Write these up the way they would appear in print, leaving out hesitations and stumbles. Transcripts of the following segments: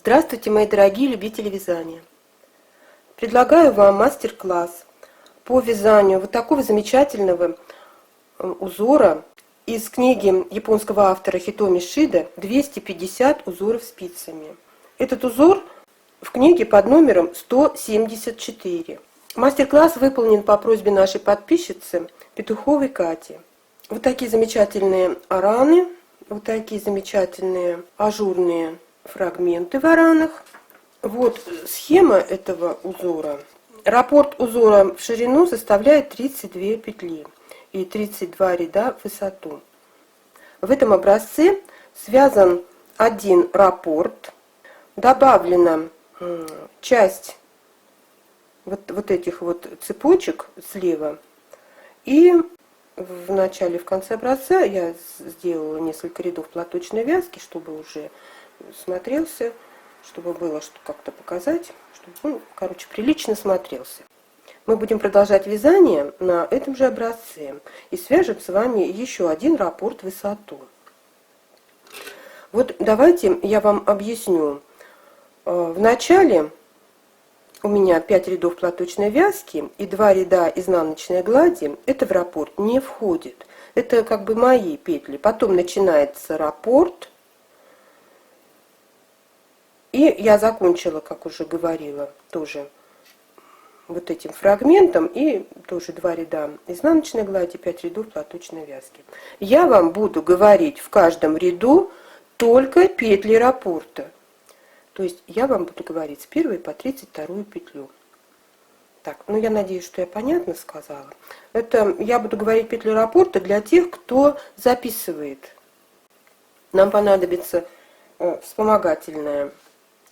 Здравствуйте, мои дорогие любители вязания! Предлагаю вам мастер-класс по вязанию вот такого замечательного узора из книги японского автора Хитоми Шида «250 узоров спицами». Этот узор в книге под номером 174. Мастер-класс выполнен по просьбе нашей подписчицы Петуховой Кати. Вот такие замечательные араны, вот такие замечательные ажурные фрагменты в аранах. Вот схема этого узора. Раппорт узора в ширину составляет 32 петли и 32 ряда в высоту. В этом образце связан один раппорт, добавлена часть вот этих вот цепочек слева, и в начале и в конце образца я сделала несколько рядов платочной вязки, чтобы уже смотрелся, чтобы было что как-то показать, чтобы, прилично смотрелся. Мы будем продолжать вязание на этом же образце и свяжем с вами еще один раппорт в высоту. Вот давайте я вам объясню. В начале у меня 5 рядов платочной вязки и 2 ряда изнаночной глади. Это в раппорт не входит. Это как бы мои петли. Потом начинается раппорт. И я закончила, как уже говорила, тоже вот этим фрагментом. И тоже 2 ряда изнаночной глади, 5 рядов платочной вязки. Я вам буду говорить в каждом ряду только петли раппорта. То есть я вам буду говорить с 1 по 32 петлю. Так, я надеюсь, что я понятно сказала. Это я буду говорить петли раппорта для тех, кто записывает. Нам понадобится вспомогательная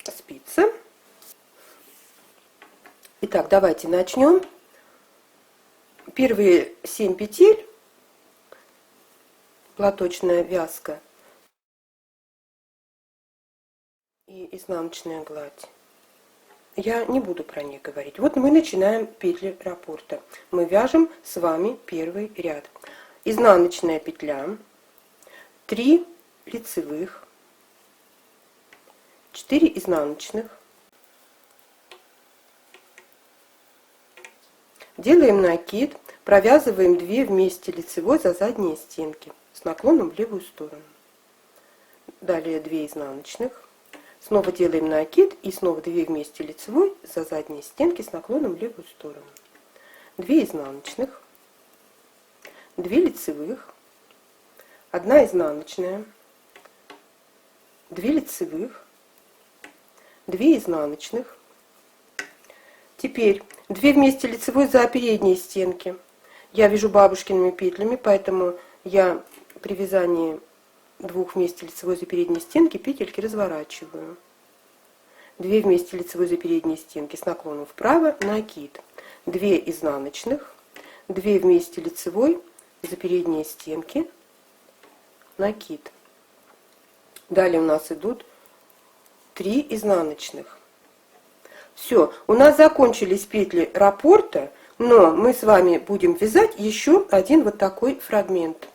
спица. Итак, давайте начнем. Первые 7 петель, платочная вязка и изнаночная гладь. Я не буду про них говорить. Вот мы начинаем петли раппорта. Мы вяжем с вами первый ряд. Изнаночная петля, 3 лицевых, 4 изнаночных. Делаем накид, провязываем 2 вместе лицевой за задние стенки с наклоном в левую сторону. Далее 2 изнаночных. Снова делаем накид и снова 2 вместе лицевой за задние стенки с наклоном в левую сторону. 2 изнаночных, 2 лицевых, 1 изнаночная, 2 лицевых, 2 изнаночных. Теперь 2 вместе лицевой за передние стенки. Я вяжу бабушкиными петлями, поэтому я при вязании 2 вместе лицевой за передние стенки петельки разворачиваю. 2 вместе лицевой за передние стенки с наклоном вправо, накид. 2 изнаночных, 2 вместе лицевой за передние стенки, накид. Далее у нас идут 3 изнаночных. Все, у нас закончились петли раппорта, но мы с вами будем вязать еще один вот такой фрагмент.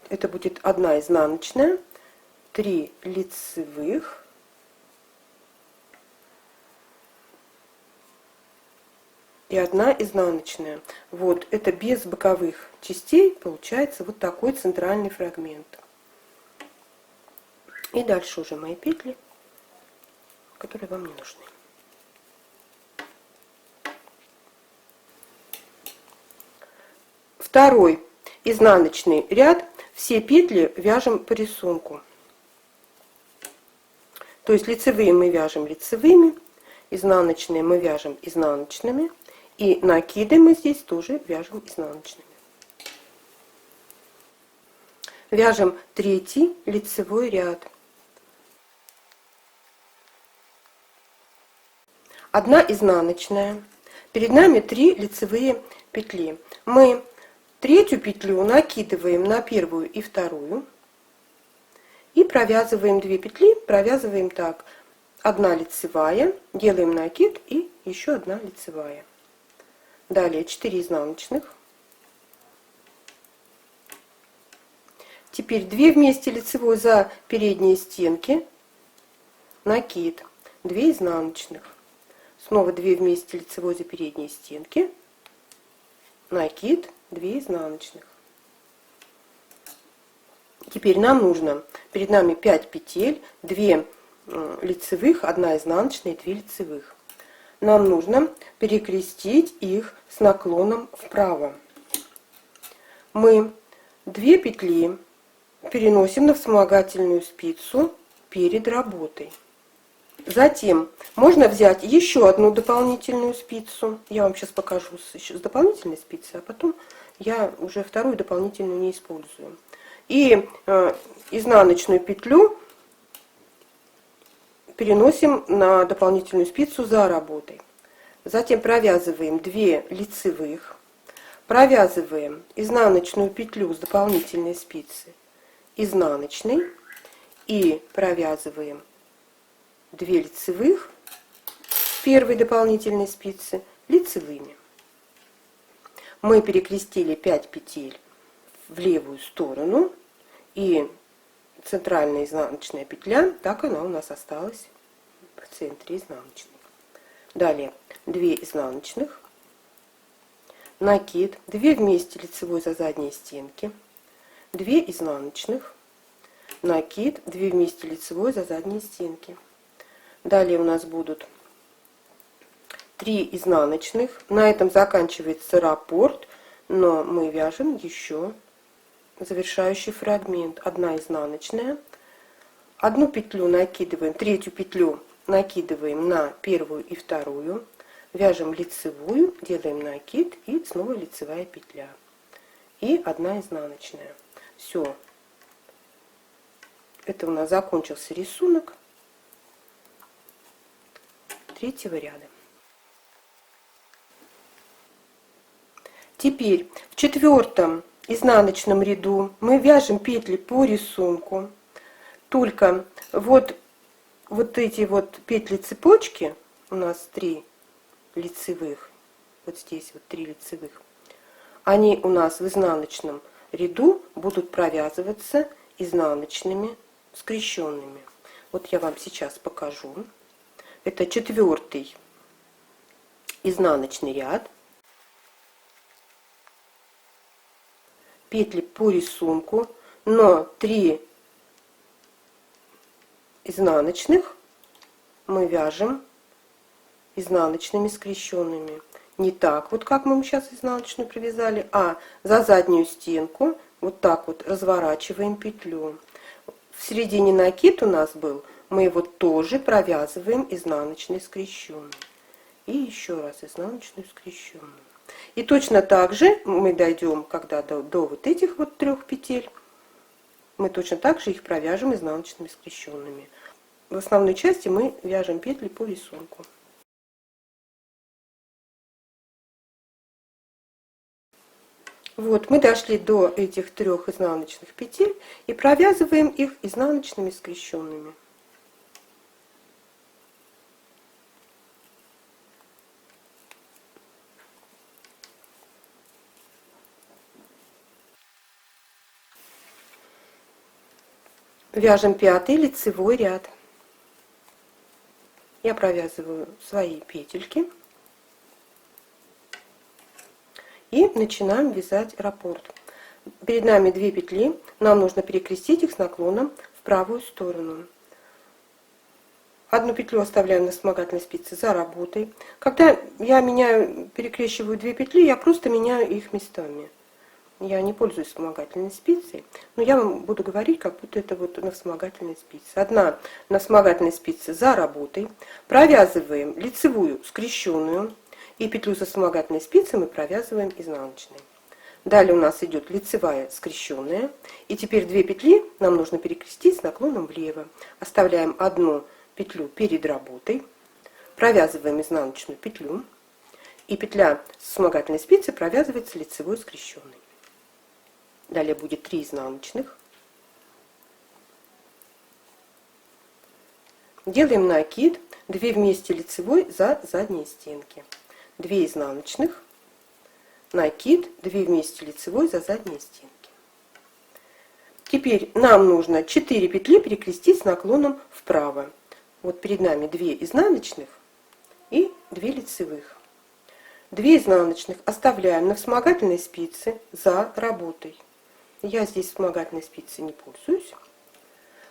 Это будет 1 изнаночная, 3 лицевых, и 1 изнаночная. Вот, это без боковых частей получается вот такой центральный фрагмент. И дальше уже мои петли, которые вам не нужны. Второй изнаночный ряд. Все петли вяжем по рисунку. То есть лицевые мы вяжем лицевыми, изнаночные мы вяжем изнаночными, и накиды мы здесь тоже вяжем изнаночными. Вяжем 3 лицевой ряд. 1 изнаночная. Перед нами 3 лицевые петли. Мы 3 петлю накидываем на 1 и 2 и провязываем 2 петли, провязываем так: 1 лицевая, делаем накид и еще 1 лицевая. Далее 4 изнаночных. Теперь 2 вместе лицевой за передние стенки накид, 2 изнаночных, снова 2 вместе лицевой за передние стенки, накид, 2 изнаночных. Теперь нам нужно, перед нами 5 петель, 2 лицевых, 1 изнаночная и 2 лицевых. Нам нужно перекрестить их с наклоном вправо. Мы 2 петли переносим на вспомогательную спицу перед работой. Затем можно взять еще одну дополнительную спицу. Я вам сейчас покажу с дополнительной спицей, а потом я уже вторую дополнительную не использую. И изнаночную петлю переносим на дополнительную спицу за работой. Затем провязываем 2 лицевых, провязываем изнаночную петлю с дополнительной спицы изнаночной и провязываем 2 лицевых с первой дополнительной спицы лицевыми. Мы перекрестили 5 петель в левую сторону, и центральная изнаночная петля, так она у нас осталась в центре изнаночной. Далее 2 изнаночных, накид, 2 вместе лицевой за задние стенки, 2 изнаночных, накид, 2 вместе лицевой за задние стенки. Далее у нас будут 3 изнаночных. На этом заканчивается раппорт, но мы вяжем еще завершающий фрагмент. 1 изнаночная, 1 петлю накидываем, 3-ю петлю накидываем на первую и вторую, вяжем лицевую, делаем накид и снова лицевая петля и 1 изнаночная. Все, это у нас закончился рисунок 3-го ряда. Теперь в 4-м изнаночном ряду мы вяжем петли по рисунку, только вот эти вот петли цепочки, у нас 3 лицевых, вот здесь вот 3 лицевых, они у нас в изнаночном ряду будут провязываться изнаночными скрещенными. Вот я вам сейчас покажу. Это 4-й изнаночный ряд. Петли по рисунку, но 3 изнаночных мы вяжем изнаночными скрещенными. Не так вот, как мы сейчас изнаночную провязали, а за заднюю стенку вот так вот разворачиваем петлю. В середине накид у нас был, мы его тоже провязываем изнаночной скрещенной. И еще раз изнаночную скрещенную. И точно так же мы дойдем, когда до вот этих вот 3 петель, мы точно так же их провяжем изнаночными скрещенными. В основной части мы вяжем петли по рисунку. Вот, мы дошли до этих 3 изнаночных петель и провязываем их изнаночными скрещенными. Вяжем 5-й лицевой ряд. Я провязываю свои петельки и начинаем вязать раппорт. Перед нами 2 петли, нам нужно перекрестить их с наклоном в правую сторону. 1 петлю оставляем на вспомогательной спице за работой. Когда я перекрещиваю 2 петли, я просто меняю их местами. Я не пользуюсь вспомогательной спицей, но я вам буду говорить, как будто это вот на вспомогательной спице. 1 на вспомогательной спице за работой. Провязываем лицевую скрещенную и петлю со вспомогательной спицы мы провязываем изнаночной. Далее у нас идет лицевая скрещенная. И теперь 2 петли нам нужно перекрестить с наклоном влево. Оставляем 1 петлю перед работой. Провязываем изнаночную петлю. И петля с вспомогательной спицы провязывается лицевой скрещенной. Далее будет 3 изнаночных. Делаем накид, 2 вместе лицевой за задние стенки. 2 изнаночных, накид, 2 вместе лицевой за задние стенки. Теперь нам нужно 4 петли перекрестить с наклоном вправо. Вот перед нами 2 изнаночных и 2 лицевых. 2 изнаночных оставляем на вспомогательной спице за работой. Я здесь вспомогательной спицей не пользуюсь.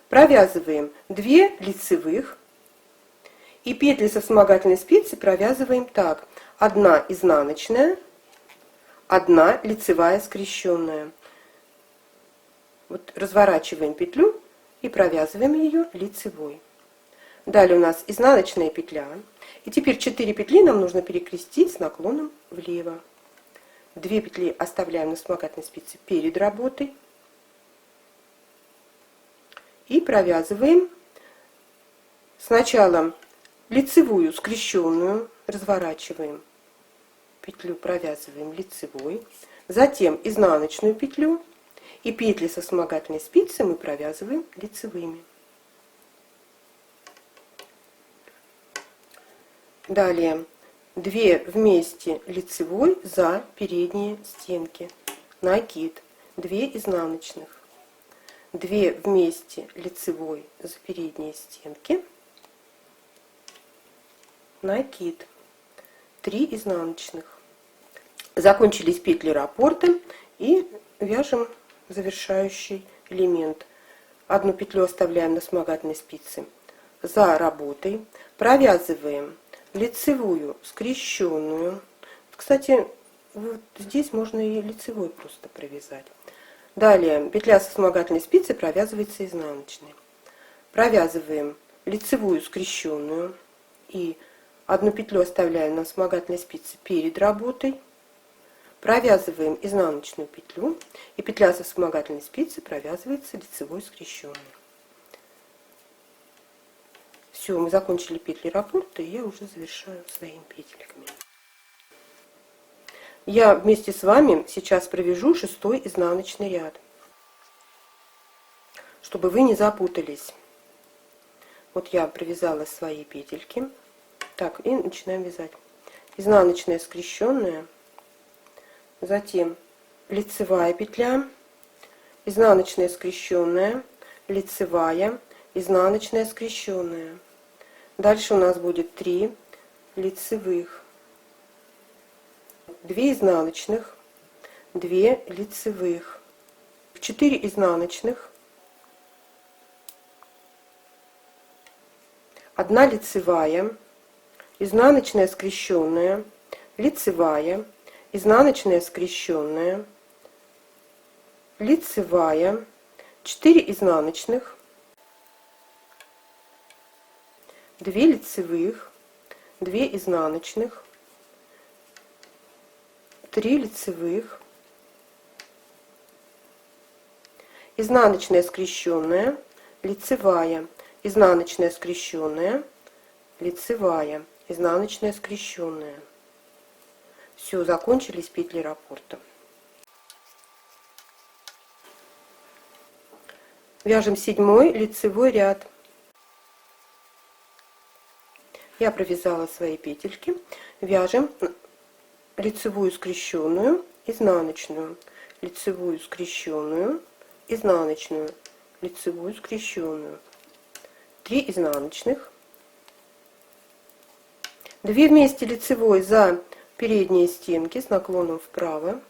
Провязываем 2 лицевых и петли со вспомогательной спицы провязываем так: 1 изнаночная, 1 лицевая скрещенная. Вот разворачиваем петлю и провязываем ее лицевой. Далее у нас изнаночная петля. И теперь 4 петли нам нужно перекрестить с наклоном влево. 2 петли оставляем на вспомогательной спице перед работой. И провязываем сначала лицевую скрещенную, разворачиваем петлю, провязываем лицевой, затем изнаночную петлю и петли со вспомогательной спицы мы провязываем лицевыми. Далее 2 вместе лицевой за передние стенки, накид, 2 изнаночных, 2 вместе лицевой за передние стенки, накид, 3 изнаночных. Закончились петли раппорта и вяжем завершающий элемент. 1 петлю оставляем на вспомогательной спице за работой, провязываем лицевую скрещенную. Кстати, вот здесь можно и лицевой просто провязать. Далее петля со вспомогательной спицы провязывается изнаночной. Провязываем лицевую скрещенную и 1 петлю оставляем на вспомогательной спице перед работой. Провязываем изнаночную петлю и петля со вспомогательной спицы провязывается лицевой скрещенной. Все, мы закончили петли раппорта, и я уже завершаю своими петельками. Я вместе с вами сейчас провяжу 6-й изнаночный ряд, чтобы вы не запутались. Вот я провязала свои петельки. Так, и начинаем вязать. Изнаночная скрещенная, затем лицевая петля, изнаночная скрещенная, лицевая, изнаночная скрещенная. Дальше у нас будет 3 лицевых, 2 изнаночных, 2 лицевых, 4 изнаночных, 1 лицевая, изнаночная скрещенная, лицевая, изнаночная скрещенная, лицевая, 4 изнаночных, 2 лицевых, 2 изнаночных, 3 лицевых, изнаночная скрещенная, лицевая, изнаночная скрещенная, лицевая, изнаночная скрещенная. Все, закончились петли раппорта. Вяжем 7-й лицевой ряд. Я провязала свои петельки. Вяжем лицевую скрещенную, изнаночную, лицевую скрещенную, изнаночную, лицевую скрещенную, 3 изнаночных, 2 вместе лицевой за передние стенки с наклоном вправо,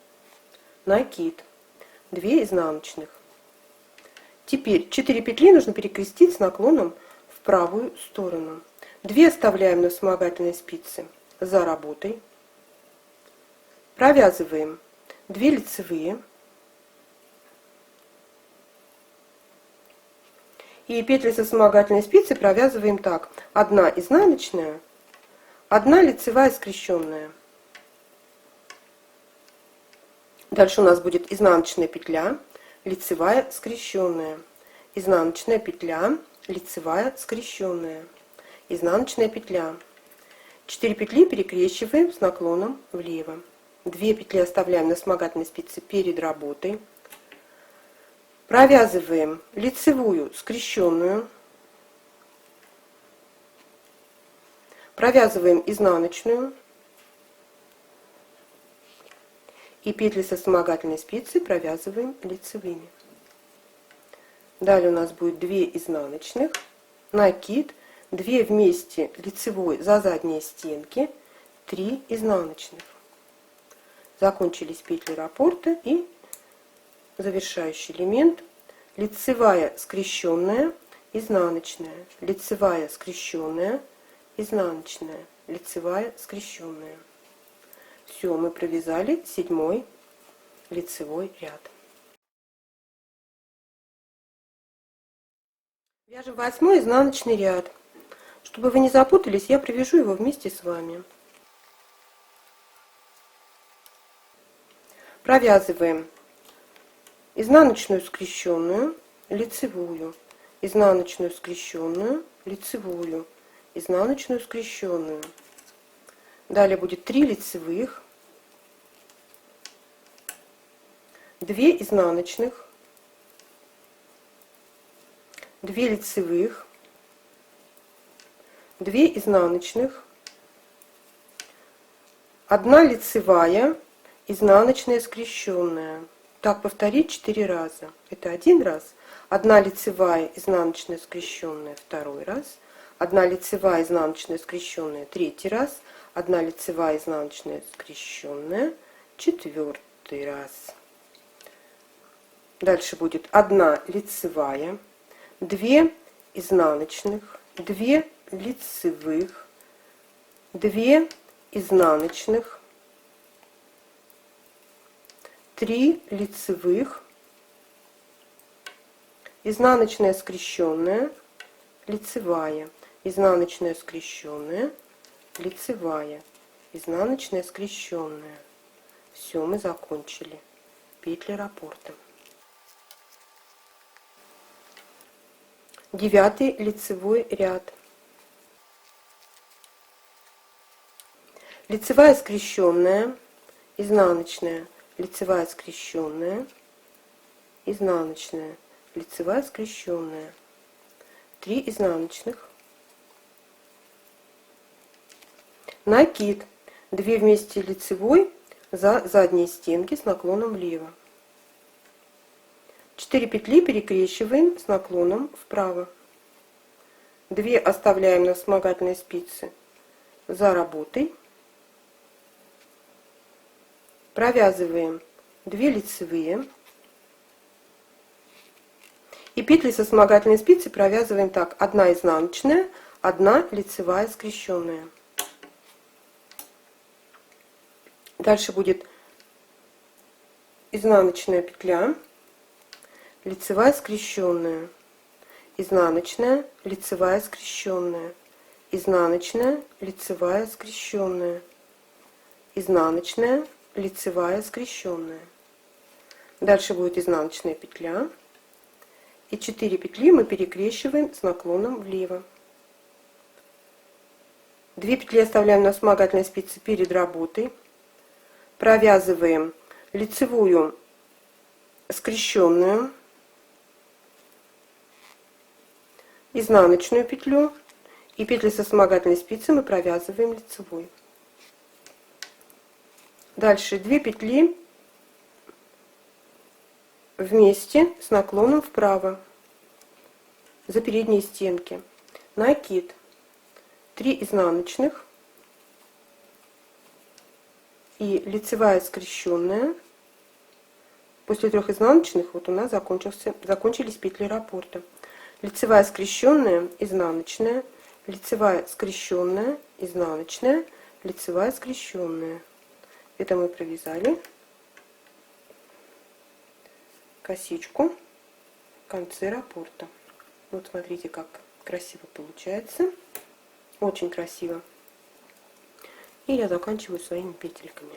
накид, 2 изнаночных. Теперь 4 петли нужно перекрестить с наклоном в правую сторону. 2 оставляем на вспомогательной спице за работой. Провязываем 2 лицевые. И петли со вспомогательной спицы провязываем так: 1 изнаночная, 1 лицевая скрещенная. Дальше у нас будет изнаночная петля, лицевая скрещенная, изнаночная петля, лицевая скрещенная, изнаночная петля. 4 петли перекрещиваем с наклоном влево. 2 петли оставляем на вспомогательной спице перед работой. Провязываем лицевую скрещенную, провязываем изнаночную и петли со вспомогательной спицы провязываем лицевыми. Далее у нас будет 2 изнаночных, накид, 2 вместе лицевой за задние стенки, 3 изнаночных. Закончились петли раппорта и завершающий элемент: лицевая скрещенная, изнаночная, лицевая скрещенная, изнаночная, лицевая скрещенная. Все, мы провязали 7 лицевой ряд. Вяжем 8 изнаночный ряд. Чтобы вы не запутались, я провяжу его вместе с вами. Провязываем изнаночную скрещенную, лицевую, изнаночную скрещенную, лицевую, изнаночную скрещенную. Далее будет 3 лицевых, 2 изнаночных, 2 лицевых, 2 изнаночных, 1 лицевая, изнаночная скрещенная. Так повторить 4 раза. Это 1 раз, 1 лицевая, изнаночная скрещенная 2 раз, 1 лицевая, изнаночная скрещенная 3 раз, 1 лицевая, изнаночная скрещенная 4 раз. Дальше будет 1 лицевая, 2 изнаночных, 2 лицевых, 2 изнаночных, 3 лицевых, изнаночная скрещенная, лицевая, изнаночная скрещенная, лицевая, изнаночная скрещенная. Все, мы закончили петли раппорта. 9 лицевой ряд. Лицевая скрещенная, изнаночная, лицевая скрещенная, изнаночная, лицевая скрещенная, 3 изнаночных, накид, 2 вместе лицевой за задние стенки с наклоном влево, 4 петли перекрещиваем с наклоном вправо, 2 оставляем на вспомогательной спице за работой, провязываем 2 лицевые и петли со вспомогательной спицы провязываем так: 1 изнаночная, 1 лицевая скрещенная. Дальше будет изнаночная петля, лицевая скрещенная, изнаночная, лицевая скрещенная, изнаночная, лицевая скрещенная, изнаночная, лицевая скрещенная. Дальше будет изнаночная петля и 4 петли мы перекрещиваем с наклоном влево. 2 петли оставляем на вспомогательной спице перед работой, провязываем лицевую скрещенную, изнаночную петлю и петли со вспомогательной спицы мы провязываем лицевой. Дальше 2 петли вместе с наклоном вправо за передние стенки, накид, 3 изнаночных и лицевая скрещенная. После 3 изнаночных вот у нас закончились петли раппорта. Лицевая скрещенная, изнаночная, лицевая скрещенная, изнаночная, лицевая скрещенная. Это мы провязали косичку в конце раппорта. Вот смотрите, как красиво получается. Очень красиво. И я заканчиваю своими петельками.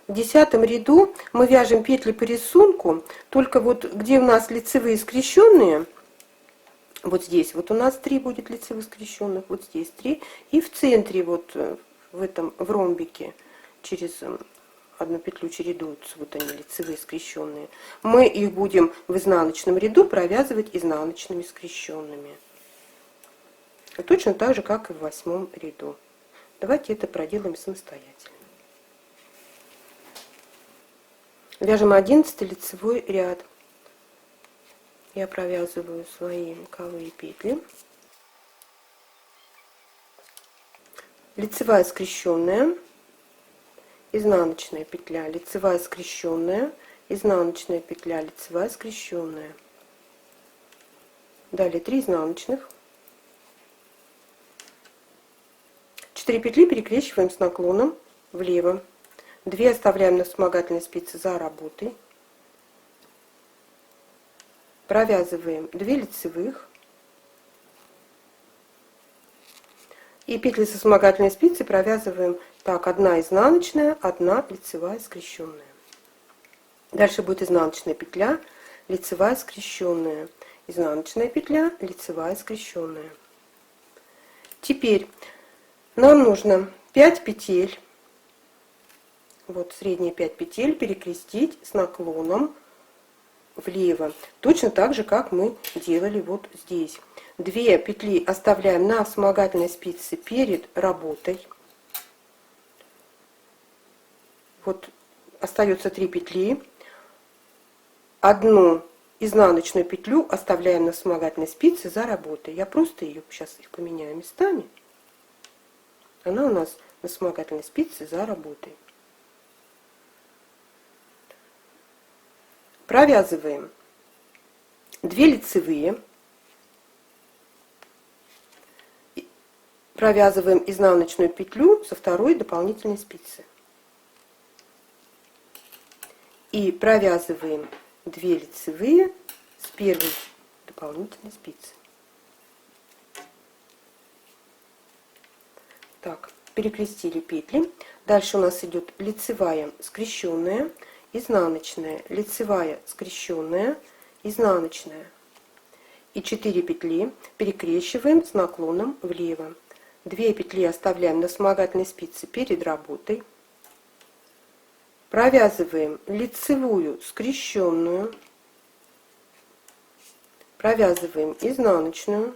В 10 ряду мы вяжем петли по рисунку, только вот где у нас лицевые скрещенные, вот здесь вот у нас 3 будет лицевых скрещенных, вот здесь 3, и в центре вот в ромбике через одну петлю чередуются вот они, лицевые скрещенные. Мы их будем в изнаночном ряду провязывать изнаночными скрещенными. Точно так же, как и в 8 ряду. Давайте это проделаем самостоятельно. Вяжем 11 лицевой ряд. я провязываю свои боковые петли. Лицевая скрещенная, изнаночная петля, лицевая скрещенная, изнаночная петля, лицевая скрещенная. Далее 3 изнаночных. 4 петли перекрещиваем с наклоном влево. 2 оставляем на вспомогательной спице за работой. Провязываем 2 лицевых. И петли со вспомогательной спицы провязываем так: 1 изнаночная, 1 лицевая скрещенная. Дальше будет изнаночная петля, лицевая скрещенная, изнаночная петля, лицевая скрещенная. Теперь нам нужно 5 петель, вот средние 5 петель, перекрестить с наклоном влево, точно так же, как мы делали вот здесь. 2 петли оставляем на вспомогательной спице перед работой. Вот остается 3 петли. 1 изнаночную петлю оставляем на вспомогательной спице за работой. Я просто ее сейчас их поменяю местами. Она у нас на вспомогательной спице за работой. Провязываем 2 лицевые. Провязываем изнаночную петлю со 2 дополнительной спицы. И провязываем 2 лицевые с 1 дополнительной спицы. Так, перекрестили петли. Дальше у нас идет лицевая скрещенная, изнаночная, лицевая скрещенная, изнаночная. И 4 петли перекрещиваем с наклоном влево. 2 петли оставляем на вспомогательной спице перед работой. Провязываем лицевую скрещенную, провязываем изнаночную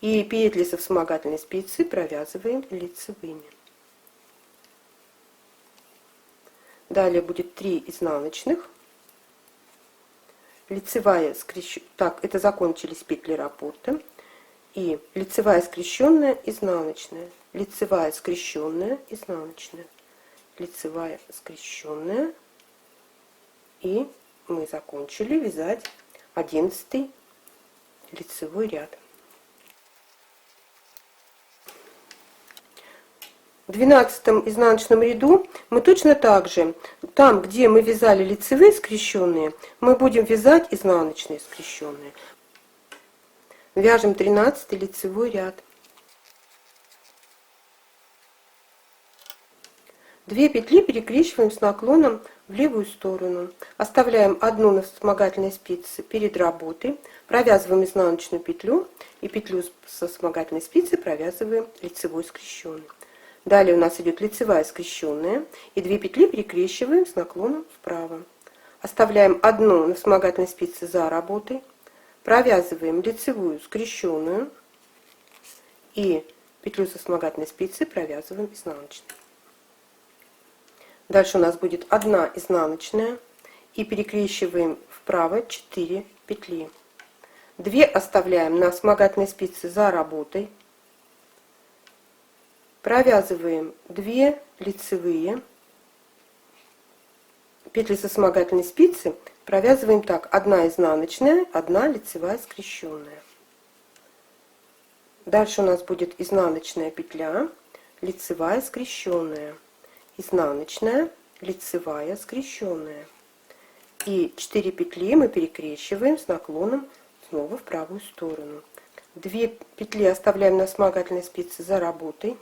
и петли со вспомогательной спицы провязываем лицевыми. Далее будет 3 изнаночных, лицевая скрещенная, так, это закончились петли работы, и лицевая скрещенная, изнаночная, лицевая скрещенная, изнаночная, лицевая скрещенная, и мы закончили вязать 11 лицевой ряд. В 12 изнаночном ряду мы точно так же, там, где мы вязали лицевые скрещенные, мы будем вязать изнаночные скрещенные. Вяжем 13 лицевой ряд. 2 петли перекрещиваем с наклоном в левую сторону. Оставляем 1 на вспомогательной спице перед работой. Провязываем изнаночную петлю и петлю со вспомогательной спицы провязываем лицевой скрещенной. Далее у нас идет лицевая скрещенная и 2 петли перекрещиваем с наклоном вправо. Оставляем 1 на вспомогательной спице за работой. Провязываем лицевую скрещенную и петлю со вспомогательной спицы провязываем изнаночной. Дальше у нас будет 1 изнаночная и перекрещиваем вправо 4 петли. 2 оставляем на вспомогательной спице за работой. Провязываем 2 лицевые, петли со вспомогательной спицы провязываем так: 1 изнаночная, 1 лицевая скрещенная. Дальше у нас будет изнаночная петля, лицевая скрещенная, изнаночная, лицевая скрещенная. И 4 петли мы перекрещиваем с наклоном снова в правую сторону. 2 петли оставляем на вспомогательной спице за работой.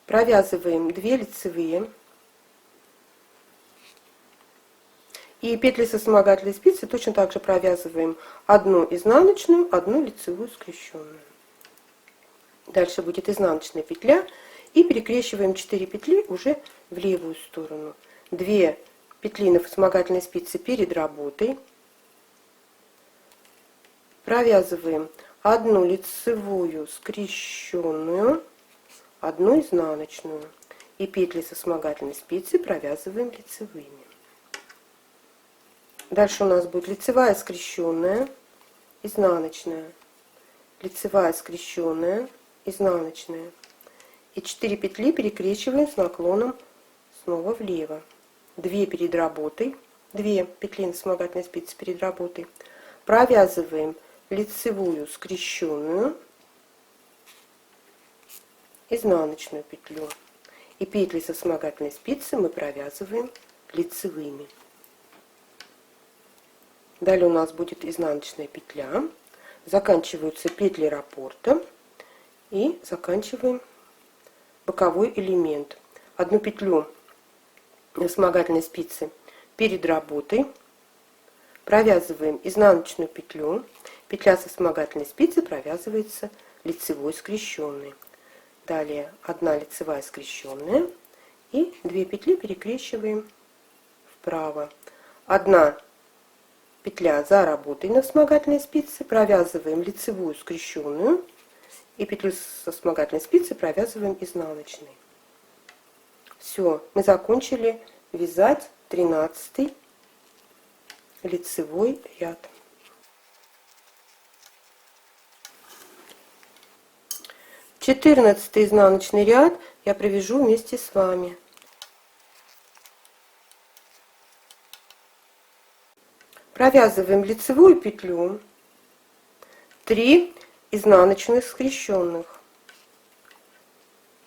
Провязываем 2 лицевые. И петли со вспомогательной спицы точно так же провязываем 1 изнаночную, 1 лицевую скрещенную. Дальше будет изнаночная петля и перекрещиваем 4 петли уже в левую сторону. 2 петли на вспомогательной спице перед работой. Провязываем 1 лицевую скрещенную, 1 изнаночную и петли со вспомогательной спицы провязываем лицевыми. Дальше у нас будет лицевая скрещенная, изнаночная, лицевая скрещенная, изнаночная. И 4 петли перекрещиваем с наклоном снова влево. 2 перед работой, 2 петли на вспомогательной спице перед работой. Провязываем лицевую скрещенную, изнаночную петлю. И петли со вспомогательной спицы мы провязываем лицевыми. Далее у нас будет изнаночная петля, заканчиваются петли раппорта и заканчиваем боковой элемент. Одну петлю на вспомогательной спице перед работой, провязываем изнаночную петлю, петля со вспомогательной спицы провязывается лицевой скрещенной. Далее 1 лицевая скрещенная и 2 петли перекрещиваем вправо. 1 петля за работой на вспомогательной спице, провязываем лицевую скрещенную и петлю со вспомогательной спицы провязываем изнаночной. Все, мы закончили вязать 13 лицевой ряд. 14 изнаночный ряд я провяжу вместе с вами. Провязываем лицевую петлю, 3 изнаночных скрещенных,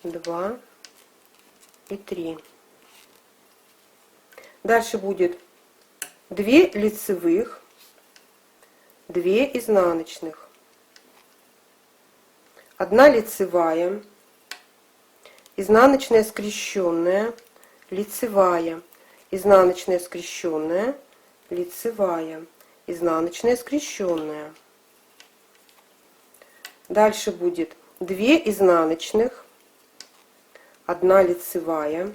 2 и 3. Дальше будет 2 лицевых, 2 изнаночных, 1 лицевая, изнаночная скрещенная, лицевая, изнаночная скрещенная, лицевая, изнаночная скрещенная. Дальше будет 2 изнаночных, 1 лицевая,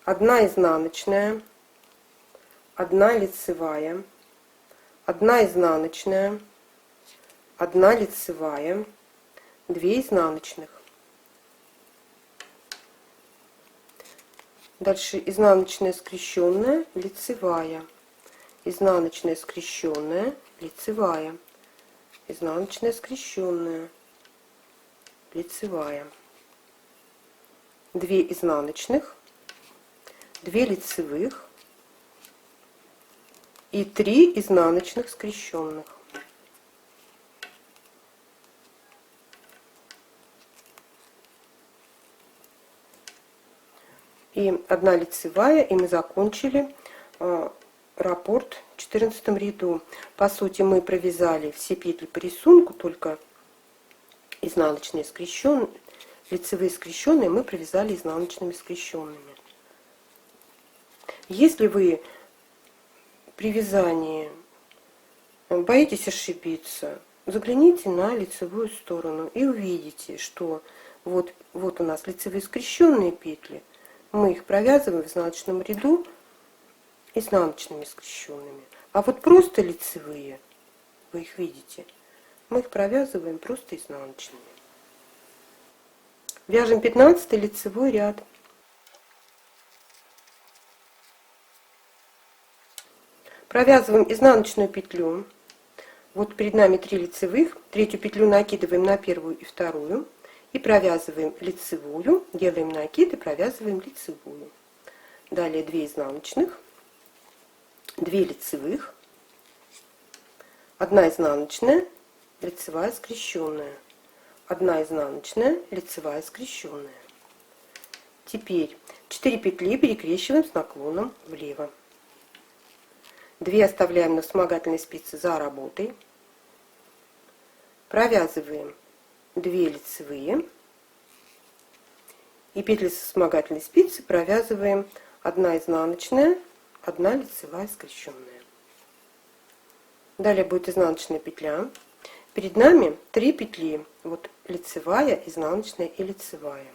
1 изнаночная, 1 лицевая, 1 изнаночная, 1 лицевая, 2 изнаночных. Дальше изнаночная скрещенная, лицевая, изнаночная скрещенная, лицевая, изнаночная скрещенная, лицевая, 2 изнаночных, 2 лицевых и 3 изнаночных скрещенных. И 1 лицевая, и мы закончили раппорт в 14 ряду. По сути, мы провязали все петли по рисунку, только изнаночные скрещенные, лицевые скрещенные мы провязали изнаночными скрещенными. Если вы при вязании боитесь ошибиться, загляните на лицевую сторону и увидите, что вот у нас лицевые скрещенные петли, мы их провязываем в изнаночном ряду изнаночными скрещенными. А вот просто лицевые, вы их видите, мы их провязываем просто изнаночными. Вяжем 15 лицевой ряд. Провязываем изнаночную петлю. Вот перед нами 3 лицевых, третью петлю накидываем на первую и вторую и провязываем лицевую, делаем накид и провязываем лицевую. Далее 2 изнаночных, 2 лицевых, 1 изнаночная, лицевая скрещенная, 1 изнаночная, лицевая скрещенная. Теперь 4 петли перекрещиваем с наклоном влево. 2 оставляем на вспомогательной спице за работой. Провязываем 2 лицевые и петли со вспомогательной спицы провязываем 1 изнаночная, 1 лицевая скрещенная. Далее будет изнаночная петля. Перед нами 3 петли, вот лицевая, изнаночная и лицевая.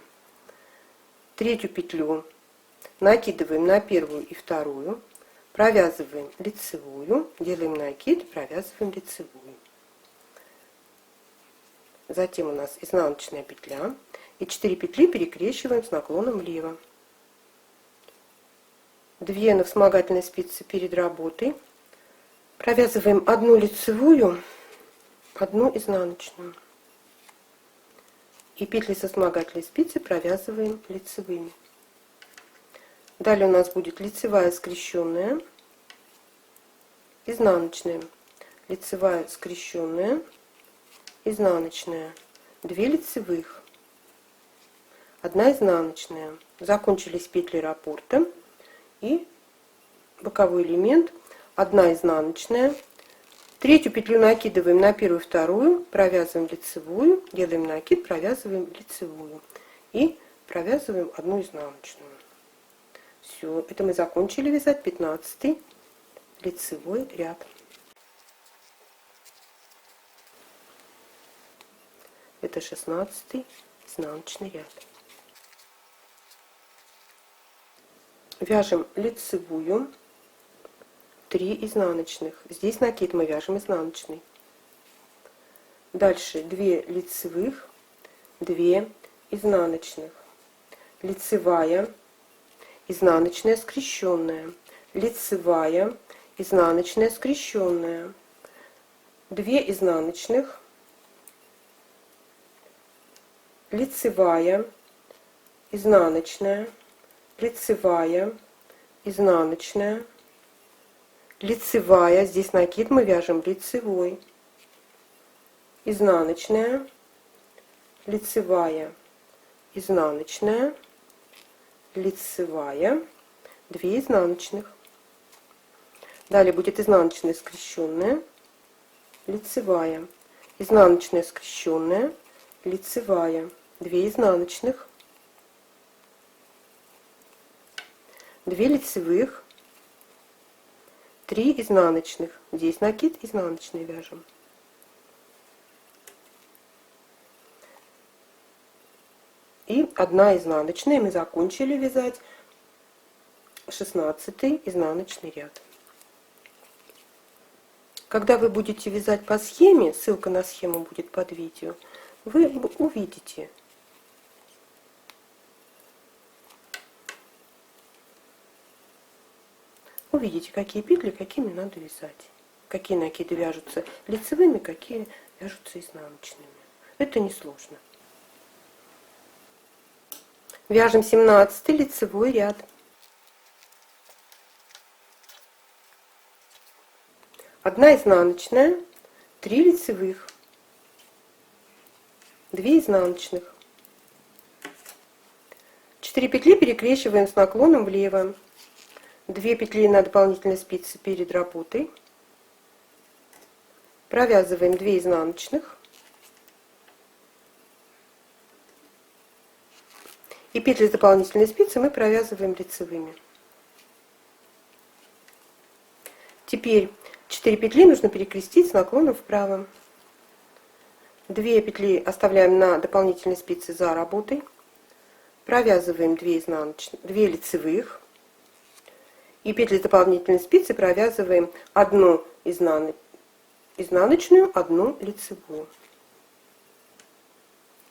Третью петлю накидываем на первую и вторую, провязываем лицевую, делаем накид, провязываем лицевую. Затем у нас изнаночная петля и 4 петли перекрещиваем с наклоном влево. 2 на вспомогательной спице перед работой, Провязываем одну лицевую, одну изнаночную. И петли со вспомогательной спицы провязываем лицевыми. Далее у нас будет лицевая скрещенная, изнаночная, лицевая скрещенная, изнаночная, 2 лицевых, 1 изнаночная. Закончились петли раппорта и боковой элемент, 1 изнаночная. Третью петлю накидываем на первую, вторую, провязываем лицевую, делаем накид, провязываем лицевую и провязываем 1 изнаночную. Все, это мы закончили вязать 15 лицевой ряд. Это 16 изнаночный ряд. Вяжем лицевую, 3 изнаночных. Здесь накид мы вяжем изнаночный. Дальше 2 лицевых, 2 изнаночных. Лицевая, изнаночная, скрещенная. Лицевая, изнаночная, скрещенная. 2 изнаночных. Лицевая, изнаночная, лицевая, изнаночная, лицевая, здесь накид мы вяжем лицевой, изнаночная, лицевая, изнаночная, лицевая, 2 изнаночных. Далее будет изнаночная скрещенная, лицевая, изнаночная скрещенная, лицевая, 2 изнаночных, 2 лицевых, 3 изнаночных. Здесь накид изнаночный вяжем. И 1 изнаночная. Мы закончили вязать 16 изнаночный ряд. Когда вы будете вязать по схеме, ссылка на схему будет под видео, вы увидите, какие петли, какими надо вязать. Какие накиды вяжутся лицевыми, какие вяжутся изнаночными. Это несложно. Вяжем 17 лицевой ряд. 1 изнаночная, 3 лицевых, 2 изнаночных. 4 петли перекрещиваем с наклоном влево. 2 петли на дополнительной спице перед работой. Провязываем 2 изнаночных. И петли с дополнительной спицы мы провязываем лицевыми. Теперь 4 петли нужно перекрестить с наклоном вправо. 2 петли оставляем на дополнительной спице за работой. Провязываем 2 лицевых. И петли с дополнительной спицы провязываем 1 изнаночную, 1 лицевую.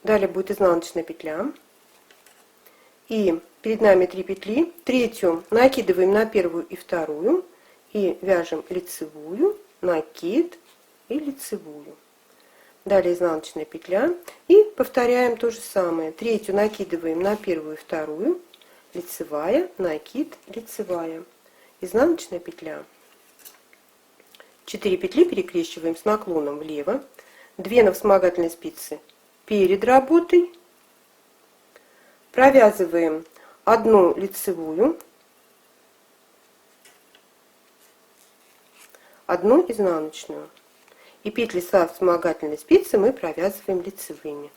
Далее будет изнаночная петля. И перед нами 3 петли. Третью накидываем на первую и вторую. И вяжем лицевую, накид и лицевую. Далее изнаночная петля. И повторяем то же самое. Третью накидываем на первую и вторую. Лицевая, накид, лицевая. Изнаночная петля. 4 петли перекрещиваем с наклоном влево. 2 на вспомогательной спице перед работой. Провязываем 1 лицевую, 1 изнаночную. И петли со вспомогательной спицы мы провязываем лицевыми.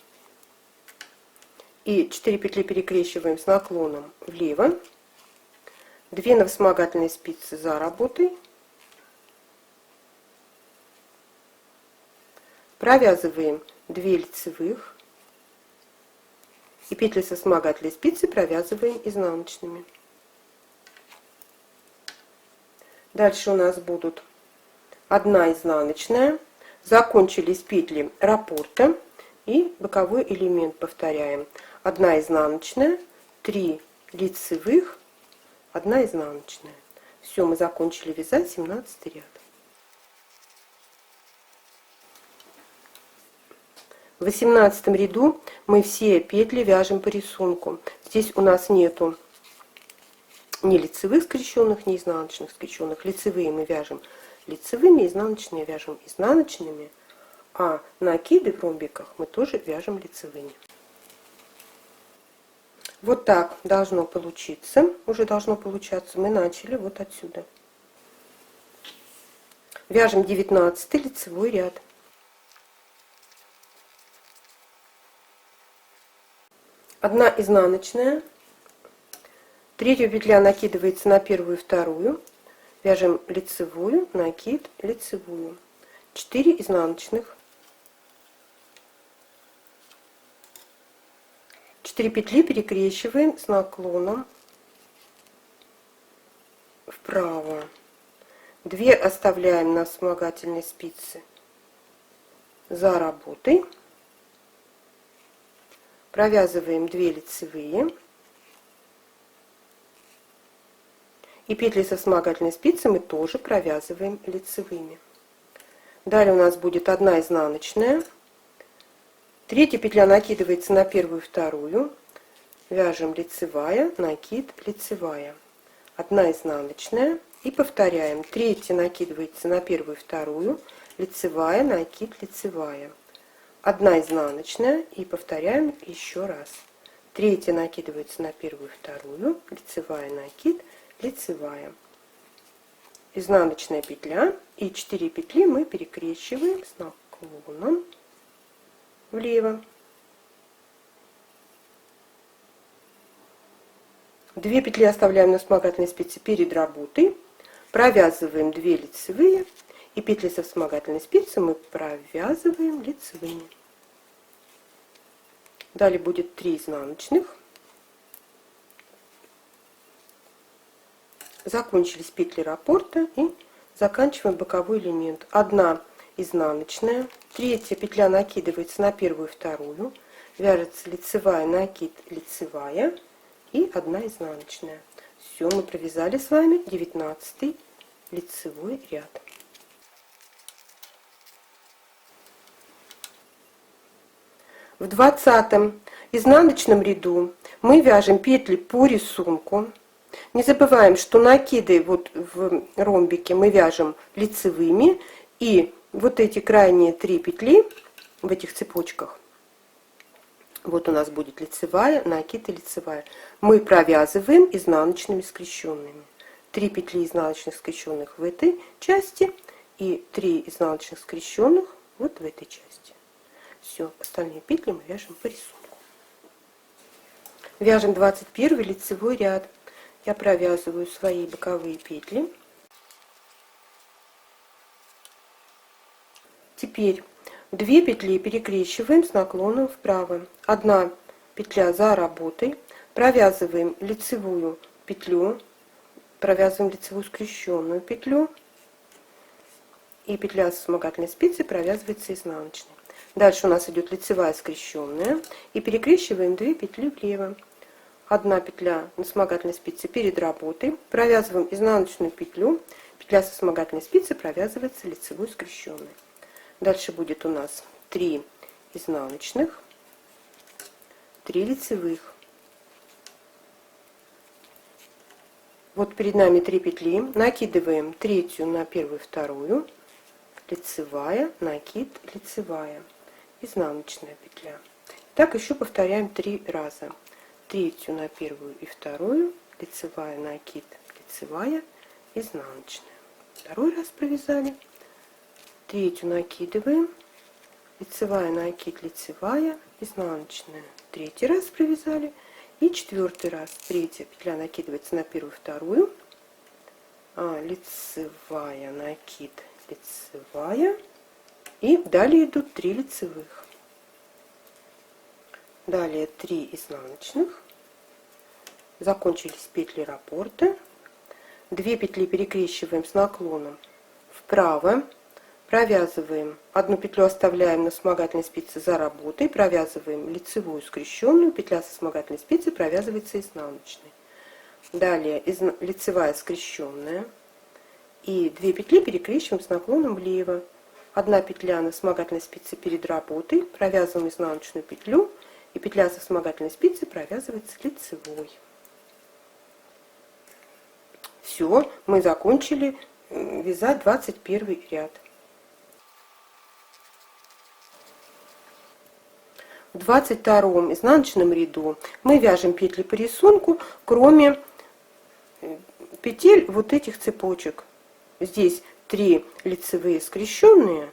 И 4 петли перекрещиваем с наклоном влево. 2 на вспомогательной спице за работой. Провязываем 2 лицевых. И петли со вспомогательной спицы провязываем изнаночными. Дальше у нас будут 1 изнаночная. Закончились петли раппорта и боковой элемент повторяем. 1 изнаночная, 3 лицевых, 1 изнаночная. Все, мы закончили вязать 17 ряд. В 18 ряду мы все петли вяжем по рисунку. Здесь у нас нету ни лицевых скрещенных, ни изнаночных скрещенных. Лицевые мы вяжем лицевыми, изнаночные вяжем изнаночными, а накиды в ромбиках мы тоже вяжем лицевыми. Вот так должно получиться, уже должно получаться. Мы начали вот отсюда. Вяжем 19 лицевой ряд. Одна изнаночная, третья петля накидывается на первую и вторую, вяжем лицевую, накид, лицевую, 4 изнаночных, 4 петли перекрещиваем с наклоном вправо, 2 оставляем на вспомогательной спице за работой. Провязываем 2 лицевые и петли со вспомогательной спицы мы тоже провязываем лицевыми. Далее у нас будет 1 изнаночная, третья петля накидывается на первую и вторую, вяжем лицевая, накид, лицевая, 1 изнаночная и повторяем. Третья накидывается на первую и вторую, лицевая, накид, лицевая. 1 изнаночная и повторяем еще раз. Третья накидывается на первую и вторую, лицевая, накид, лицевая. Изнаночная петля и 4 петли мы перекрещиваем с наклоном влево. 2 петли оставляем на вспомогательной спице перед работой, провязываем 2 лицевые и петли со вспомогательной спицы мы провязываем лицевыми. Далее будет 3 изнаночных. Закончились петли раппорта и заканчиваем боковой элемент. 1 изнаночная, третья петля накидывается на первую и вторую, вяжется лицевая, накид, лицевая и 1 изнаночная. Все, мы провязали с вами 19 лицевой ряд. В 20 изнаночном ряду мы вяжем петли по рисунку. Не забываем, что накиды вот в ромбике мы вяжем лицевыми, и вот эти крайние 3 петли в этих цепочках, вот у нас будет лицевая, накид и лицевая, мы провязываем изнаночными скрещенными. 3 петли изнаночных скрещенных в этой части и 3 изнаночных скрещенных вот в этой части. Все, остальные петли мы вяжем по рисунку. Вяжем 21 лицевой ряд. Я провязываю свои боковые петли. Теперь 2 петли перекрещиваем с наклоном вправо. 1 петля за работой. Провязываем лицевую петлю, провязываем лицевую скрещенную петлю, и петля с вспомогательной спицы провязывается изнаночной. Дальше у нас идет лицевая скрещенная, и перекрещиваем 2 петли влево. 1 петля на вспомогательной спице перед работой, провязываем изнаночную петлю, петля со вспомогательной спицы провязывается лицевой скрещенной. Дальше будет у нас 3 изнаночных, 3 лицевых. Вот перед нами 3 петли, накидываем третью на первую, вторую, лицевая, накид, лицевая, изнаночная петля. Так еще повторяем 3 раза. Третью на первую и вторую, лицевая, накид, лицевая, изнаночная. Второй раз провязали, третью накидываем, лицевая, накид, лицевая, изнаночная. Третий раз провязали и 4-й раз. Третья петля накидывается на первую, вторую, лицевая, накид, лицевая, и далее идут 3 лицевых. Далее 3 изнаночных. Закончились петли раппорта. 2 петли перекрещиваем с наклоном вправо. Провязываем. 1 петлю оставляем на вспомогательной спице за работой. Провязываем лицевую скрещенную. Петля со вспомогательной спицы провязывается изнаночной. Далее лицевая скрещенная. И 2 петли перекрещиваем с наклоном влево. 1 петля на вспомогательной спице перед работой, провязываем изнаночную петлю, и петля со вспомогательной спицы провязывается лицевой. Все, мы закончили вязать 21 ряд. В 22 изнаночном ряду мы вяжем петли по рисунку, кроме петель вот этих цепочек. Здесь 3 лицевые скрещенные.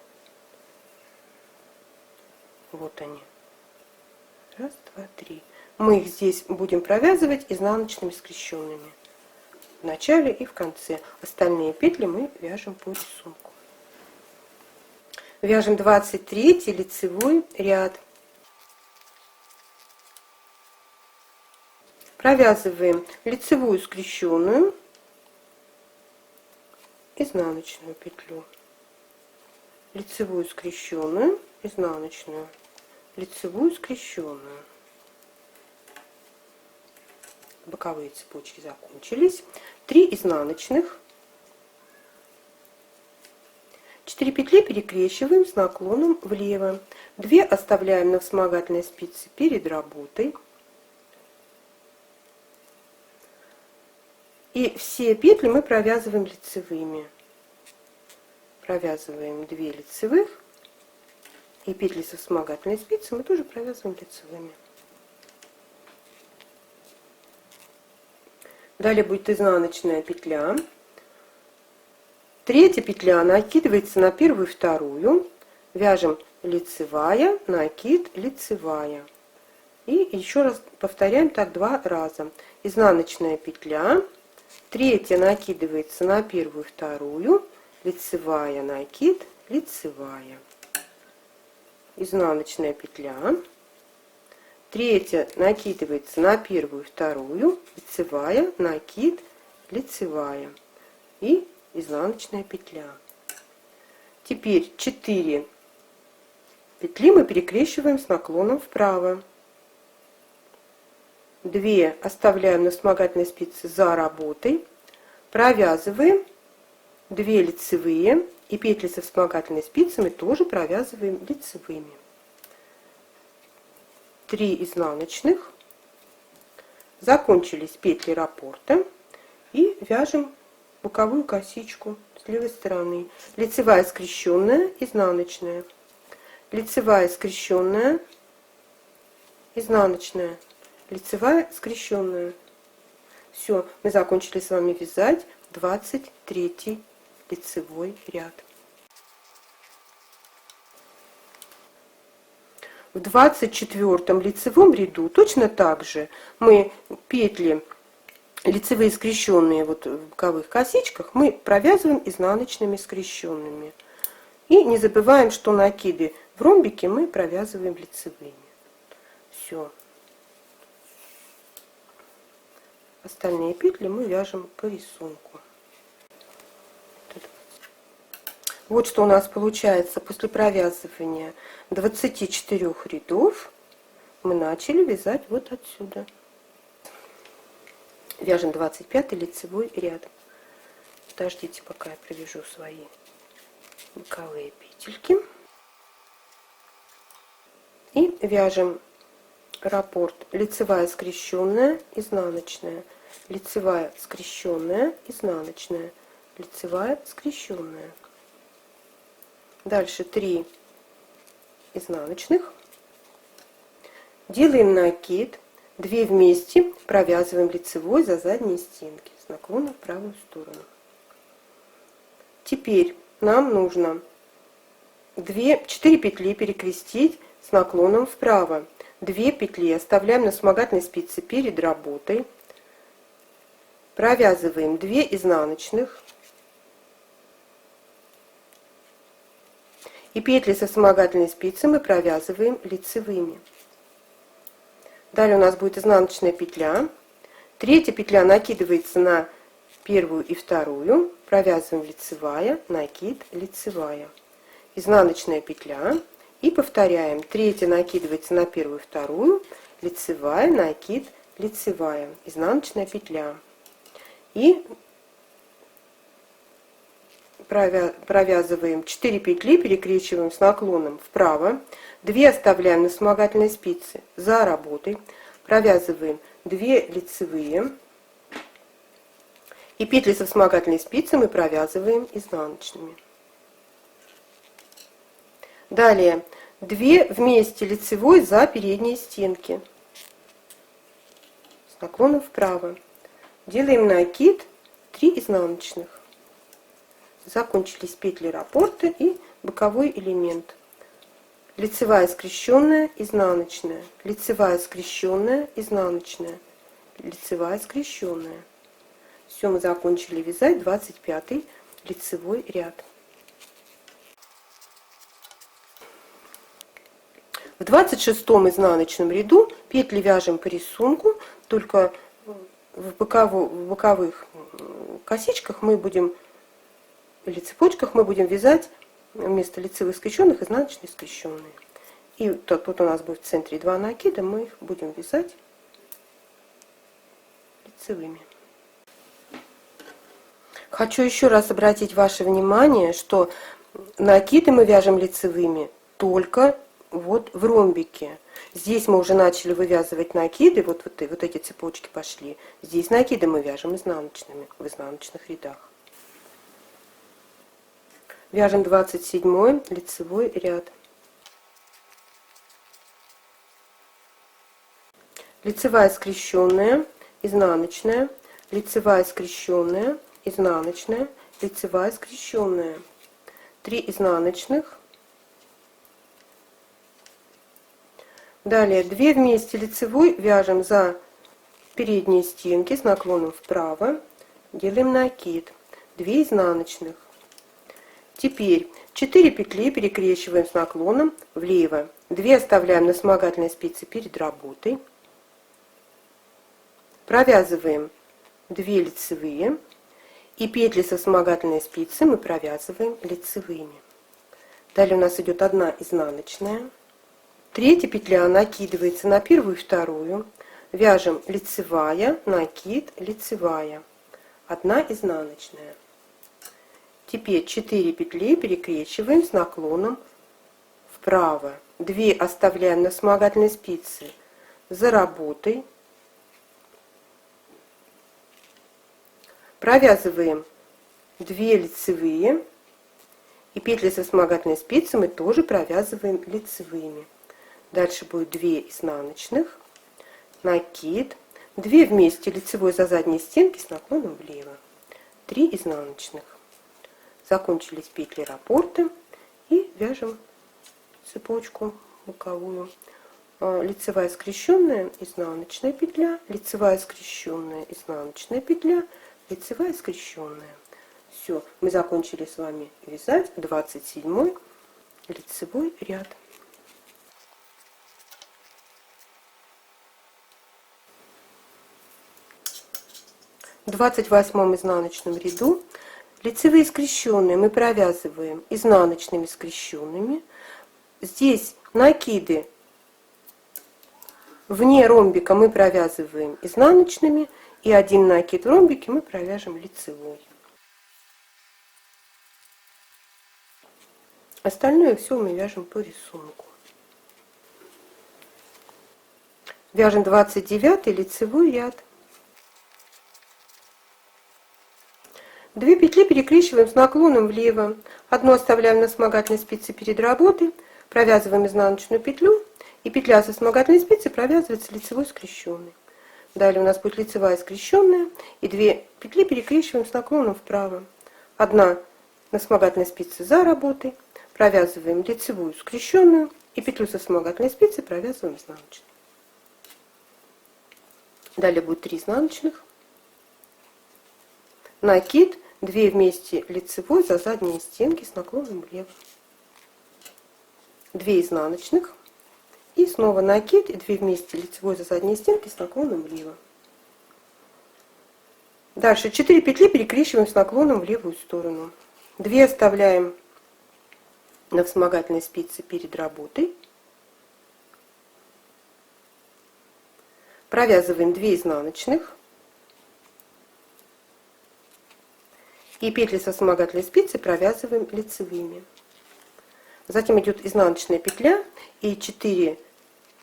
Вот они. 1, 2, 3. Мы их здесь будем провязывать изнаночными скрещенными. В начале и в конце. Остальные петли мы вяжем по рисунку. Вяжем 23 лицевой ряд. Провязываем лицевую скрещенную, изнаночную петлю, лицевую скрещенную, изнаночную, лицевую скрещенную. Боковые цепочки закончились. 3 изнаночных, 4 петли перекрещиваем с наклоном влево, 2 оставляем на вспомогательной спице перед работой. И все петли мы провязываем лицевыми. Провязываем 2 лицевых, и петли со вспомогательной спицы мы тоже провязываем лицевыми. Далее будет изнаночная петля. 3 петля накидывается на 1 и 2. Вяжем лицевая, накид, лицевая. И еще раз повторяем так 2 раза. Изнаночная петля. 3 накидывается на 1 и 2, лицевая, накид, лицевая, изнаночная петля, 3 накидывается на 1 и 2, лицевая, накид, лицевая и изнаночная петля. Теперь 4 петли мы перекрещиваем с наклоном вправо. 2 оставляем на вспомогательной спице за работой, провязываем 2 лицевые, и петли со вспомогательной спицами тоже провязываем лицевыми. 3 изнаночных, закончились петли раппорта, и вяжем боковую косичку с левой стороны. Лицевая скрещенная, изнаночная, лицевая скрещенная, изнаночная, лицевая скрещенная. Все, мы закончили с вами вязать 23 лицевой ряд. В 24 лицевом ряду точно так же мы петли лицевые скрещенные вот в боковых косичках мы провязываем изнаночными скрещенными. И не забываем, что накиды в ромбике мы провязываем лицевыми. Все. Остальные петли мы вяжем по рисунку. Вот что у нас получается после провязывания 24 рядов. Мы начали вязать вот отсюда. Вяжем 25 лицевой ряд. Подождите, пока я провяжу свои боковые петельки. И вяжем раппорт лицевая скрещенная, изнаночная, лицевая скрещенная, изнаночная, лицевая скрещенная. Дальше 3 изнаночных, делаем накид, 2 вместе провязываем лицевой за задние стенки с наклоном в правую сторону. Теперь нам нужно 4 петли перекрестить с наклоном вправо. 2 петли оставляем на вспомогательной спице перед работой, провязываем 2 изнаночных и петли со вспомогательной спицы мы провязываем лицевыми. Далее у нас будет изнаночная петля, 3 петля накидывается на 1 и 2, провязываем лицевая, накид, лицевая, изнаночная петля. И повторяем. 3 накидывается на 1 и 2, лицевая, накид, лицевая, изнаночная петля. И провязываем 4 петли, перекрещиваем с наклоном вправо, 2 оставляем на вспомогательной спице за работой, провязываем 2 лицевые, и петли со вспомогательной спицы мы провязываем изнаночными. Далее 2 вместе лицевой за передние стенки с наклоном вправо. Делаем накид, 3 изнаночных. Закончились петли раппорта и боковой элемент. Лицевая скрещенная, изнаночная, лицевая скрещенная, изнаночная, лицевая скрещенная. Все, мы закончили вязать 25 лицевой ряд. В 26-м изнаночном ряду петли вяжем по рисунку, только в боковых косичках мы будем, или цепочках мы будем вязать вместо лицевых скрещенных изнаночные скрещенные. И тут у нас будет в центре 2 накида, мы их будем вязать лицевыми. Хочу еще раз обратить ваше внимание, что накиды мы вяжем лицевыми только вот в ромбике. Здесь мы уже начали вывязывать накиды, вот эти цепочки пошли. Здесь накиды мы вяжем изнаночными, в изнаночных рядах. Вяжем 27 лицевой ряд. Лицевая скрещенная, изнаночная, лицевая скрещенная, изнаночная, лицевая скрещенная. 3 изнаночных. Далее 2 вместе лицевой вяжем за передние стенки с наклоном вправо, делаем накид, 2 изнаночных. Теперь 4 петли перекрещиваем с наклоном влево, 2 оставляем на вспомогательной спице перед работой, провязываем 2 лицевые и петли со вспомогательной спицы мы провязываем лицевыми. Далее у нас идет 1 изнаночная. Третья петля накидывается на первую и вторую. Вяжем лицевая, накид, лицевая. 1 изнаночная. Теперь 4 петли перекрещиваем с наклоном вправо. 2 оставляем на вспомогательной спице за работой. Провязываем 2 лицевые. И петли со вспомогательной спицы мы тоже провязываем лицевыми. Дальше будет 2 изнаночных, накид, 2 вместе лицевой за задние стенки с наклоном влево, 3 изнаночных. Закончились петли раппорта и вяжем цепочку боковую. Лицевая скрещенная, изнаночная петля, лицевая скрещенная, изнаночная петля, лицевая скрещенная. Все, мы закончили с вами вязать 27 лицевой ряд. В 28 изнаночном ряду лицевые скрещенные мы провязываем изнаночными скрещенными. Здесь накиды вне ромбика мы провязываем изнаночными, и 1 накид в ромбике мы провяжем лицевой. Остальное все мы вяжем по рисунку. Вяжем 29 лицевой ряд. 2 петли перекрещиваем с наклоном влево. 1 оставляем на вспомогательной спице перед работой, провязываем изнаночную петлю, и петля со вспомогательной спицы провязывается лицевой скрещенной. Далее у нас будет лицевая скрещенная, и 2 петли перекрещиваем с наклоном вправо. 1 на вспомогательной спице за работой, провязываем лицевую скрещенную, и петлю со вспомогательной спицы провязываем изнаночной. Далее будет 3 изнаночных, накид, 2 вместе лицевой за задние стенки с наклоном влево, 2 изнаночных и снова накид и 2 вместе лицевой за задние стенки с наклоном влево. Дальше 4 петли перекрещиваем с наклоном в левую сторону, 2 оставляем на вспомогательной спице перед работой, провязываем 2 изнаночных. И петли со вспомогательной спицы провязываем лицевыми. Затем идет изнаночная петля, и 4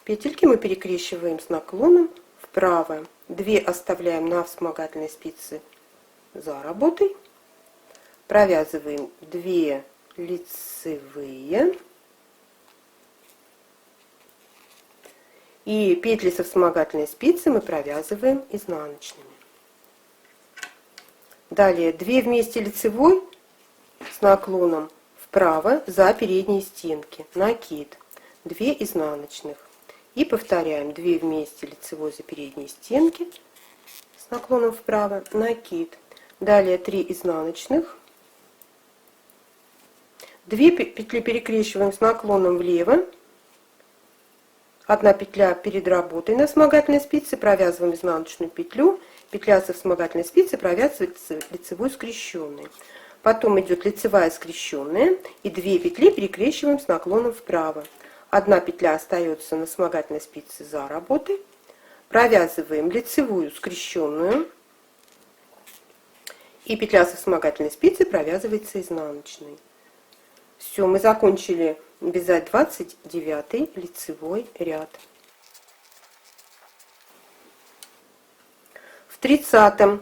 петельки мы перекрещиваем с наклоном вправо. 2 оставляем на вспомогательной спице за работой. Провязываем 2 лицевые. И петли со вспомогательной спицы мы провязываем изнаночными. Далее 2 вместе лицевой с наклоном вправо за передние стенки. Накид. 2 изнаночных. И повторяем 2 вместе лицевой за передние стенки с наклоном вправо. Накид. Далее 3 изнаночных. 2 петли перекрещиваем с наклоном влево. 1 петля перед работой на вспомогательной спице, провязываем изнаночную петлю, петля со вспомогательной спицы провязывается лицевой скрещенной. Потом идет лицевая скрещенная и 2 петли перекрещиваем с наклоном вправо. 1 петля остается на вспомогательной спице за работой, провязываем лицевую скрещенную и петля со вспомогательной спицы провязывается изнаночной. Все, мы закончили вязать 29 лицевой ряд. В 30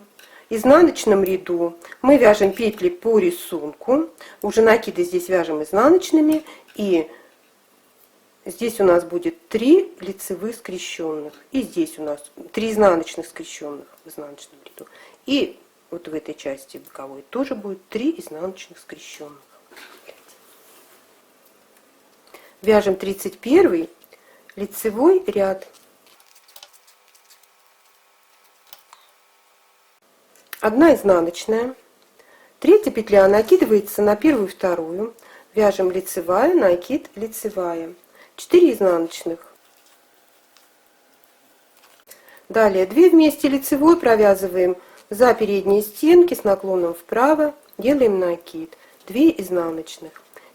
изнаночном ряду мы вяжем петли по рисунку. Уже накиды здесь вяжем изнаночными, и здесь у нас будет 3 лицевых скрещенных, и здесь у нас 3 изнаночных скрещенных в изнаночном ряду. И вот в этой части боковой тоже будет 3 изнаночных скрещенных. Вяжем 31 лицевой ряд. 1 изнаночная. 3 петля накидывается на 1 и 2. Вяжем лицевая, накид, лицевая. 4 изнаночных. Далее 2 вместе лицевой провязываем за передние стенки с наклоном вправо. Делаем накид. 2 изнаночных.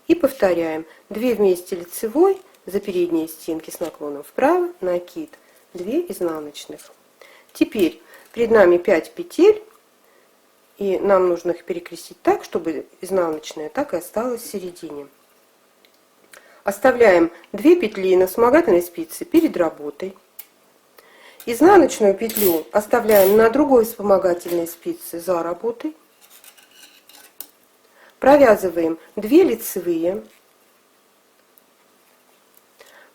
И повторяем 2 вместе лицевой за передние стенки с наклоном вправо, накид, 2 изнаночных. Теперь перед нами 5 петель, и нам нужно их перекрестить так, чтобы изнаночная так и осталась в середине. Оставляем 2 петли на вспомогательной спице перед работой. Изнаночную петлю оставляем на другой вспомогательной спице за работой. Провязываем 2 лицевые,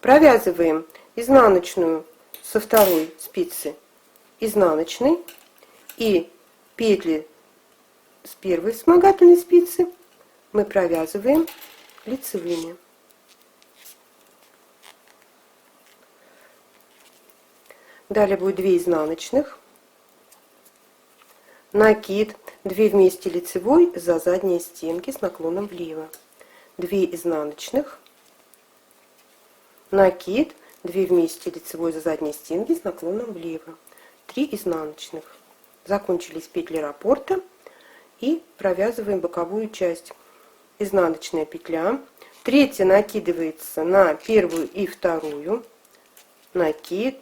провязываем изнаночную со 2 спицы изнаночной и петли с 1 вспомогательной спицы мы провязываем лицевыми. Далее будет 2 изнаночных, накид, 2 вместе лицевой за задние стенки с наклоном влево, 2 изнаночных, накид, 2 вместе лицевой за задние стенки с наклоном влево, 3 изнаночных. Закончились петли раппорта и провязываем боковую часть. Изнаночная петля, 3 накидывается на 1 и 2, накид,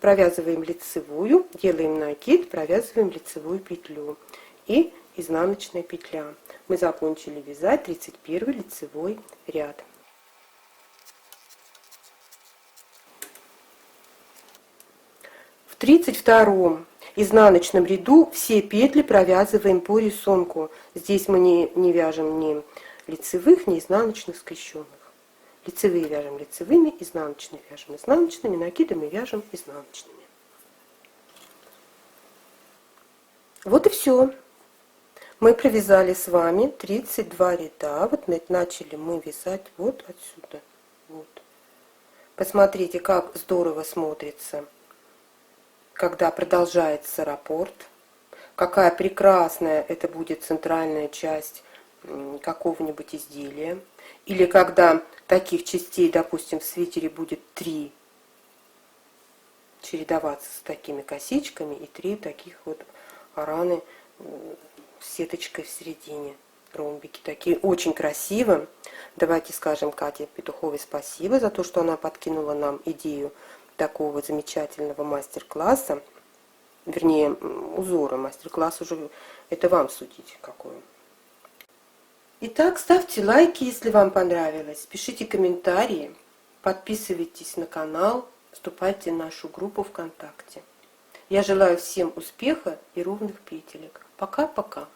провязываем лицевую, делаем накид, провязываем лицевую петлю и изнаночная петля. Мы закончили вязать 31 лицевой ряд. В 32 изнаночном ряду все петли провязываем по рисунку. Здесь мы не вяжем ни лицевых, ни изнаночных скрещенных. Лицевые вяжем лицевыми, изнаночные вяжем изнаночными, накиды мы вяжем изнаночными. Вот и все. Мы провязали с вами 32 ряда. Вот начали мы вязать вот отсюда. Вот. Посмотрите, как здорово смотрится, когда продолжается раппорт. Какая прекрасная это будет центральная часть какого-нибудь изделия. Или когда таких частей, допустим, в свитере будет 3 чередоваться с такими косичками и 3 таких вот ораны с сеточкой в середине, ромбики такие, очень красиво. Давайте скажем Кате Петуховой спасибо за то, что она подкинула нам идею такого замечательного мастер-класса, вернее узора. Мастер-класс уже это вам судить какой. Итак, ставьте лайки, если вам понравилось, пишите комментарии, подписывайтесь на канал, вступайте в нашу группу ВКонтакте. Я желаю всем успеха и ровных петелек. Пока-пока.